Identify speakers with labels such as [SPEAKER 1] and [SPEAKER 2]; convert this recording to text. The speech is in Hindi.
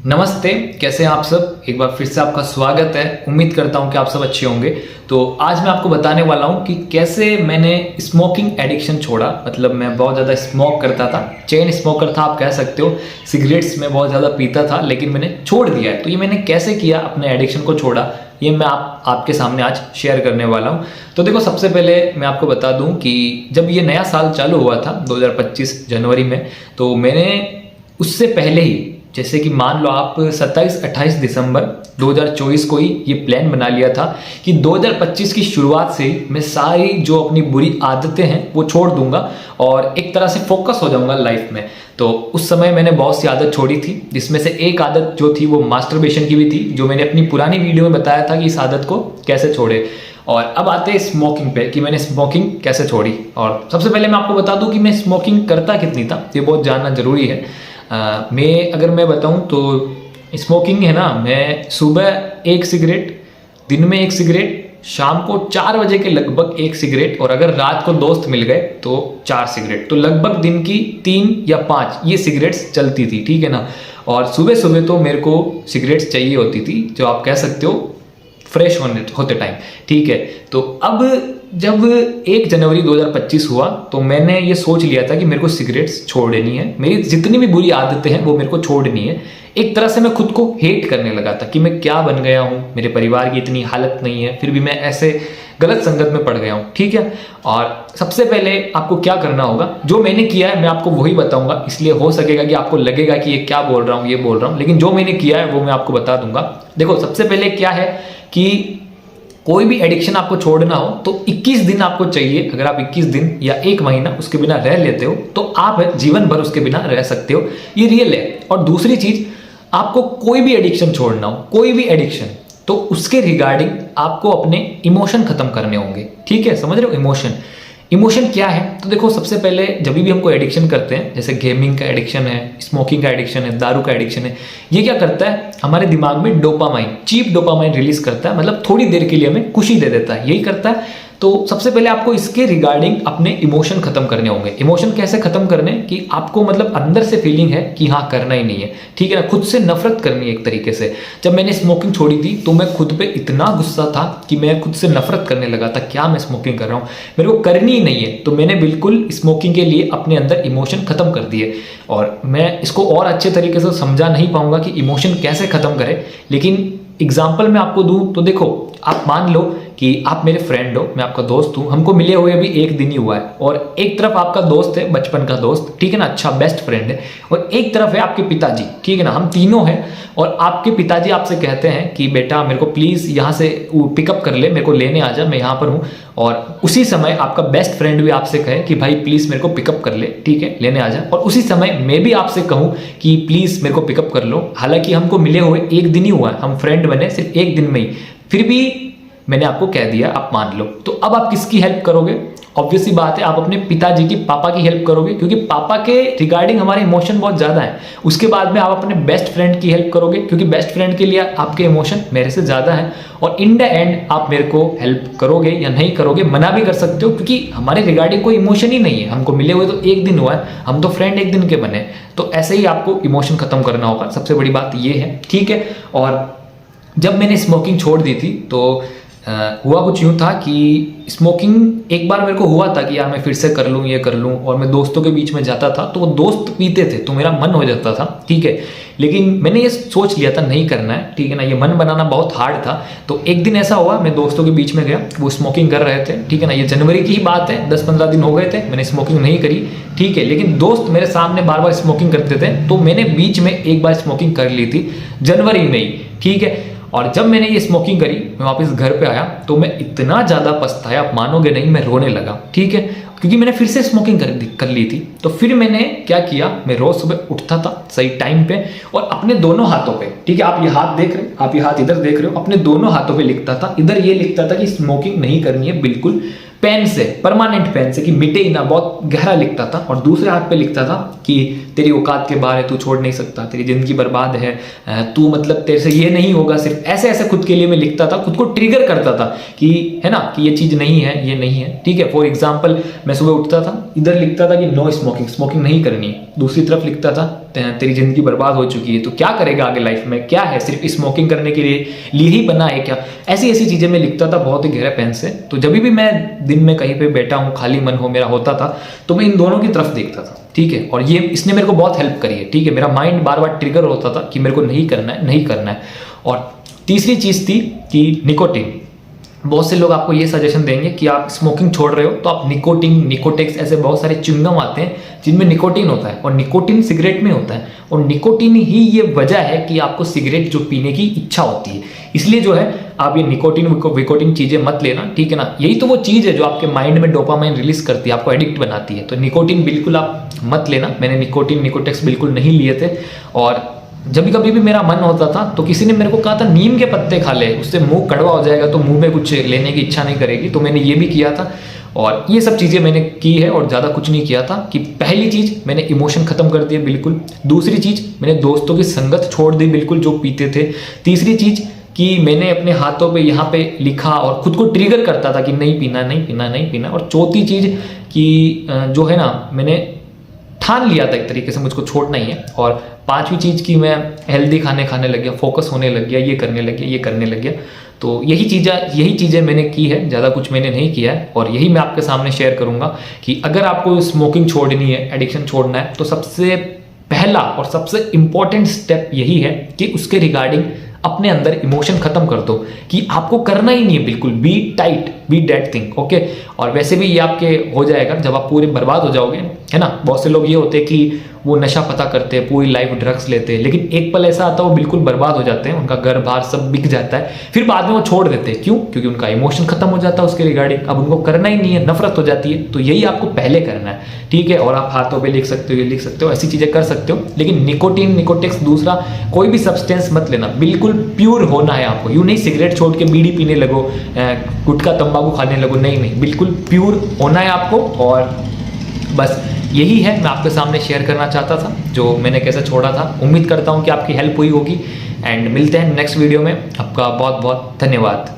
[SPEAKER 1] नमस्ते, कैसे हैं आप सब। एक बार फिर से आपका स्वागत है। उम्मीद करता हूं कि आप सब अच्छे होंगे। तो आज मैं आपको बताने वाला हूं कि कैसे मैंने स्मोकिंग एडिक्शन छोड़ा। मतलब मैं बहुत ज़्यादा स्मोक करता था, चेन स्मोकर था आप कह सकते हो। सिगरेट्स में बहुत ज़्यादा पीता था, लेकिन मैंने छोड़ दिया है। तो ये मैंने कैसे किया, अपने एडिक्शन को छोड़ा, ये मैं आपके सामने आज शेयर करने वाला हूँ। तो देखो, सबसे पहले मैं आपको बता दूँ कि जब ये नया साल चालू हुआ था 2025 जनवरी में, तो मैंने उससे पहले ही, जैसे कि मान लो आप 27-28 दिसंबर 2024 को ही ये प्लान बना लिया था कि 2025 की शुरुआत से ही मैं सारी जो अपनी बुरी आदतें हैं वो छोड़ दूंगा और एक तरह से फोकस हो जाऊंगा लाइफ में। तो उस समय मैंने बहुत सी आदत छोड़ी थी, जिसमें से एक आदत जो थी वो मास्टरबेशन की भी थी, जो मैंने अपनी पुरानी वीडियो में बताया था कि इस आदत को कैसे छोड़े। और अब आते हैं स्मोकिंग पे कि मैंने स्मोकिंग कैसे छोड़ी। और सबसे पहले मैं आपको बता दूं कि मैं स्मोकिंग करता कितनी था, ये बहुत जानना जरूरी है। अगर मैं बताऊं तो स्मोकिंग है ना, मैं सुबह 1 सिगरेट, दिन में 1 सिगरेट, शाम को 4 बजे के लगभग 1 सिगरेट, और अगर रात को दोस्त मिल गए तो 4 सिगरेट। तो लगभग दिन की 3 या 5 ये सिगरेट्स चलती थी, ठीक है ना। और सुबह सुबह तो मेरे को सिगरेट्स चाहिए होती थी, जो आप कह सकते हो फ्रेश होते टाइम, ठीक है। तो अब जब 1 जनवरी 2025 हुआ तो मैंने ये सोच लिया था कि मेरे को सिगरेट्स छोड़नी है। मेरी जितनी भी बुरी आदतें हैं वो मेरे को छोड़नी है। एक तरह से मैं खुद को हेट करने लगा था कि मैं क्या बन गया हूँ, मेरे परिवार की इतनी हालत नहीं है, फिर भी मैं ऐसे गलत संगत में पड़ गया हूँ, ठीक है। और सबसे पहले आपको क्या करना होगा, जो मैंने किया है मैं आपको वही बताऊंगा। इसलिए हो सकेगा कि आपको लगेगा कि ये क्या बोल रहा हूँ, ये बोल रहा हूँ, लेकिन जो मैंने किया है वो मैं आपको बता दूंगा। देखो, सबसे पहले क्या है कि कोई भी एडिक्शन आपको छोड़ना हो तो 21 दिन आपको चाहिए। अगर आप 21 दिन या 1 महीना उसके बिना रह लेते हो तो आप जीवन भर उसके बिना रह सकते हो, ये रियल है। और दूसरी चीज, आपको कोई भी एडिक्शन छोड़ना हो, कोई भी एडिक्शन, तो उसके रिगार्डिंग आपको अपने इमोशन खत्म करने होंगे, ठीक है। समझ रहे हो इमोशन क्या है? तो देखो, सबसे पहले जब भी हम कोई एडिक्शन करते हैं, जैसे गेमिंग का एडिक्शन है, स्मोकिंग का एडिक्शन है, दारू का एडिक्शन है, ये क्या करता है, हमारे दिमाग में डोपामाइन, चीप डोपामाइन रिलीज करता है। मतलब थोड़ी देर के लिए हमें खुशी दे देता है, यही करता है। तो सबसे पहले आपको इसके रिगार्डिंग अपने इमोशन खत्म करने होंगे। इमोशन कैसे खत्म करने कि आपको मतलब अंदर से फीलिंग है कि हाँ करना ही नहीं है, ठीक है ना। खुद से नफरत करनी है एक तरीके से। जब मैंने स्मोकिंग छोड़ी थी तो मैं खुद पे इतना गुस्सा था कि मैं खुद से नफरत करने लगा था। क्या मैं स्मोकिंग कर रहा हूँ, मेरे को करनी ही नहीं है। तो मैंने बिल्कुल स्मोकिंग के लिए अपने अंदर इमोशन खत्म कर दिए। और मैं इसको और अच्छे तरीके से समझा नहीं पाऊंगा कि इमोशन कैसे खत्म करें, लेकिन एग्जाम्पल मैं आपको दूं तो देखो, आप मान लो कि आप मेरे फ्रेंड हो, मैं आपका दोस्त हूं, हमको मिले हुए अभी 1 दिन ही हुआ है। और एक तरफ आपका दोस्त है, बचपन का दोस्त, ठीक है ना, अच्छा बेस्ट फ्रेंड है, और एक तरफ है आपके पिताजी, ठीक है ना। हम तीनों हैं और आपके पिताजी आपसे कहते हैं कि बेटा मेरे को प्लीज़ यहाँ से पिकअप कर ले, मेरे को लेने आ जा, मैं यहाँ पर हूँ। और उसी समय आपका बेस्ट फ्रेंड भी आपसे कहे कि भाई प्लीज़ मेरे को पिकअप कर ले, ठीक है, लेने आ जा। और उसी समय मैं भी आपसे कहूँ कि प्लीज़ मेरे को पिकअप कर लो। हालांकि हमको मिले हुए 1 दिन ही हुआ है, हम फ्रेंड बने सिर्फ 1 दिन में ही, फिर भी मैंने आपको कह दिया, आप मान लो। तो अब आप किसकी हेल्प करोगे? ऑब्वियस सी बात है, आप अपने पिताजी की, पापा की हेल्प करोगे, क्योंकि पापा के रिगार्डिंग हमारे इमोशन बहुत ज़्यादा है। उसके बाद में आप अपने बेस्ट फ्रेंड की हेल्प करोगे, क्योंकि बेस्ट फ्रेंड के लिए आपके इमोशन मेरे से ज़्यादा है। और इन द एंड आप मेरे को हेल्प करोगे या नहीं करोगे, मना भी कर सकते हो, क्योंकि हमारे रिगार्डिंग कोई इमोशन ही नहीं है। हमको मिले हुए तो 1 दिन हुआ है, हम तो फ्रेंड 1 दिन के बने। तो ऐसे ही आपको इमोशन खत्म करना होगा, सबसे बड़ी बात ये है, ठीक है। और जब मैंने स्मोकिंग छोड़ दी थी तो हुआ कुछ यूँ था कि स्मोकिंग एक बार मेरे को हुआ था कि यार मैं फिर से कर लूँ, ये कर लूँ, और मैं दोस्तों के बीच में जाता था तो वो दोस्त पीते थे तो मेरा मन हो जाता था, ठीक है। लेकिन मैंने ये सोच लिया था नहीं करना है, ठीक है ना। ये मन बनाना बहुत हार्ड था। तो एक दिन ऐसा हुआ, मैं दोस्तों के बीच में गया, वो स्मोकिंग कर रहे थे, ठीक है ना। ये जनवरी की ही बात है, 10-15 दिन हो गए थे मैंने स्मोकिंग नहीं करी, ठीक है। लेकिन दोस्त मेरे सामने बार बार स्मोकिंग करते थे, तो मैंने बीच में एक बार स्मोकिंग कर ली थी जनवरी में ही, ठीक है। और जब मैंने ये स्मोकिंग करी, मैं वापस घर पे आया तो मैं इतना ज़्यादा पछताया, आप मानोगे नहीं, मैं रोने लगा, ठीक है, क्योंकि मैंने फिर से स्मोकिंग कर ली थी। तो फिर मैंने क्या किया, मैं रोज सुबह उठता था सही टाइम पे और अपने दोनों हाथों पे, ठीक है, आप ये हाथ देख रहे हो, आप ये हाथ इधर देख रहे हो, अपने दोनों हाथों पे लिखता था। इधर ये लिखता था कि स्मोकिंग नहीं करनी है बिल्कुल, पेन से, परमानेंट पेन से, कि मिटे ही ना, बहुत गहरा लिखता था। और दूसरे हाथ पे लिखता था कि तेरी औकात के बाहर है, तू छोड़ नहीं सकता, तेरी जिंदगी बर्बाद है, तू मतलब तेरे से ये नहीं होगा। सिर्फ ऐसे ऐसे खुद के लिए मैं लिखता था, खुद को ट्रिगर करता था कि है ना, कि ये चीज नहीं है, ये नहीं है, ठीक है। फॉर एग्जाम्पल, मैं सुबह उठता था, इधर लिखता था कि नो स्मोकिंग, स्मोकिंग नहीं करनी है, दूसरी तरफ लिखता था तेरी ज़िंदगी बर्बाद हो चुकी है, तो क्या करेगा आगे लाइफ में, क्या है, सिर्फ स्मोकिंग करने के लिए ही बना है क्या, ऐसी ऐसी चीज़ें मैं लिखता था बहुत ही गहरे पेन से। तो जब भी मैं दिन में कहीं पे बैठा हूँ, खाली मन हो मेरा होता था, तो मैं इन दोनों की तरफ देखता था, ठीक है। और ये इसने मेरे को बहुत हेल्प करी है, ठीक है। मेरा माइंड बार बार ट्रिगर होता था कि मेरे को नहीं करना है, नहीं करना है। और तीसरी चीज़ थी कि निकोटिन। बहुत से लोग आपको ये सजेशन देंगे कि आप स्मोकिंग छोड़ रहे हो तो आप निकोटिन, निकोटेक्स, ऐसे बहुत सारे च्युइंगम आते हैं जिनमें निकोटिन होता है, और निकोटिन सिगरेट में होता है, और निकोटिन ही ये वजह है कि आपको सिगरेट जो पीने की इच्छा होती है। इसलिए जो है आप ये निकोटिन विकोटिन चीज़ें मत लेना, ठीक है ना। यही तो वो चीज़ है जो आपके माइंड में डोपामाइन रिलीज करती है, आपको एडिक्ट बनाती है। तो निकोटिन बिल्कुल आप मत लेना। मैंने निकोटिन, निकोटेक्स बिल्कुल नहीं लिए थे। और जब कभी भी मेरा मन होता था तो किसी ने मेरे को कहा था नीम के पत्ते खा ले, उससे मुंह कड़वा हो जाएगा तो मुंह में कुछ लेने की इच्छा नहीं करेगी। तो मैंने ये भी किया था, और ये सब चीज़ें मैंने की है, और ज़्यादा कुछ नहीं किया था। कि पहली चीज़ मैंने इमोशन ख़त्म कर दिया बिल्कुल। दूसरी चीज़ मैंने दोस्तों की संगत छोड़ दी बिल्कुल जो पीते थे। तीसरी चीज़ कि मैंने अपने हाथों पे यहाँ पे लिखा और खुद को ट्रिगर करता था कि नहीं पीना, नहीं पीना, नहीं पीना। और चौथी चीज़ कि जो है ना, मैंने ठान लिया था एक तरीके से मुझको छोड़ना ही है। और पांचवी चीज़ कि मैं हेल्दी खाने लग गया, फोकस होने लग गया, ये करने लग गया। तो यही चीज़ें मैंने की है, ज़्यादा कुछ मैंने नहीं किया है। और यही मैं आपके सामने शेयर करूँगा कि अगर आपको स्मोकिंग छोड़नी है, एडिक्शन छोड़ना है, तो सबसे पहला और सबसे इम्पॉर्टेंट स्टेप यही है कि उसके रिगार्डिंग अपने अंदर इमोशन खत्म कर दो कि आपको करना ही नहीं है बिल्कुल। Be tight, be that thing, okay. और वैसे भी ये आपके हो जाएगा जब आप पूरे बर्बाद हो जाओगे, है ना। बहुत से लोग ये होते हैं कि वो नशा पता करते हैं, पूरी लाइफ ड्रग्स लेते हैं, लेकिन एक पल ऐसा आता है वो बिल्कुल बर्बाद हो जाते हैं, उनका घर बार सब बिक जाता है, फिर बाद में वो छोड़ देते हैं। क्यों? क्योंकि उनका इमोशन खत्म हो जाता है उसके रिगार्डिंग, अब उनको करना ही नहीं है, नफरत हो जाती है। तो यही आपको पहले करना है, ठीक है। और आप हाथों पे लिख सकते हो, ये लिख सकते हो, ऐसी चीजें कर सकते हो। लेकिन निकोटिन, निकोटेक्स, दूसरा कोई भी सब्सटेंस मत लेना, बिल्कुल प्योर होना है आपको। यूं नहीं सिगरेट छोड़ के बीड़ी पीने लगो, गुटखा तंबाकू खाने लगो, नहीं, बिल्कुल प्योर होना है आपको। और बस यही है मैं आपके सामने शेयर करना चाहता था, जो मैंने कैसे छोड़ा था। उम्मीद करता हूँ कि आपकी हेल्प हुई होगी, एंड मिलते हैं नेक्स्ट वीडियो में। आपका बहुत बहुत धन्यवाद।